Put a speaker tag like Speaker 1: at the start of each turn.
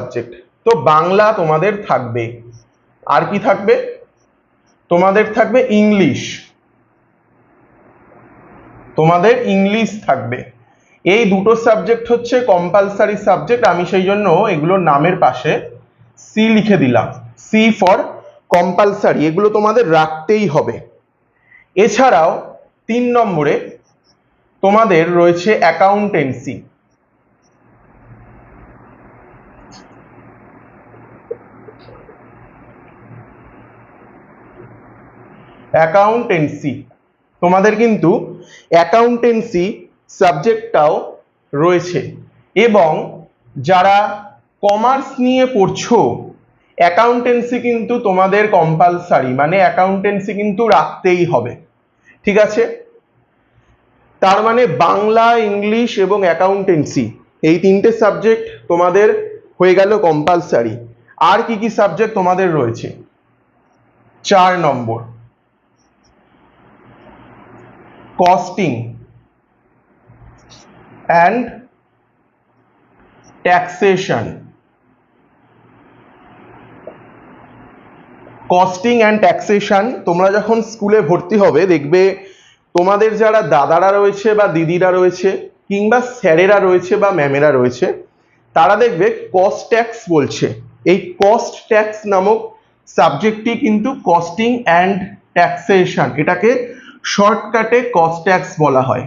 Speaker 1: Subject. তো বাংলা তোমাদের থাকবে, আর কি থাকবে? তোমাদের থাকবে ইংলিশ, তোমাদের ইংলিশ থাকবে। এই দুটো সাবজেক্ট হচ্ছে কম্পালসারি সাবজেক্ট। আমি সেই জন্য এগুলোর নামের পাশে সি লিখে দিলাম, সি ফর কম্পালসারি, এগুলো তোমাদের রাখতেই হবে। এছাড়াও 3 নম্বরে তোমাদের রয়েছে অ্যাকাউন্টেন্সি। অ্যাকাউন্টেন্সি তোমাদের কিন্তু অ্যাকাউন্টেন্সি সাবজেক্টটাও রয়েছে, এবং যারা কমার্স নিয়ে পড়ছো অ্যাকাউন্টেন্সি কিন্তু তোমাদের কম্পালসারি, মানে অ্যাকাউন্টেন্সি কিন্তু রাখতেই হবে, ঠিক আছে? তার মানে বাংলা, ইংলিশ এবং অ্যাকাউন্টেন্সি এই 3টে সাবজেক্ট তোমাদের হয়ে গেল কম্পালসারি। আর কি কি সাবজেক্ট তোমাদের রয়েছে? 4 number costing and taxation. Costing and taxation তোমরা যখন স্কুলে ভর্তি হবে দেখবে তোমাদের যারা দাদারা রয়েছে বা দিদিরা রয়েছে কিংবা স্যারেরা রয়েছে বা ম্যামেরা রয়েছে, তারা দেখবে কস্ট ট্যাক্স বলছে। এই কস্ট ট্যাক্স নামক সাবজেক্টটি কিন্তু কস্টিং অ্যান্ড ট্যাক্সেশন, এটাকে শর্টকাটে কস্ট ট্যাক্স বলা হয়।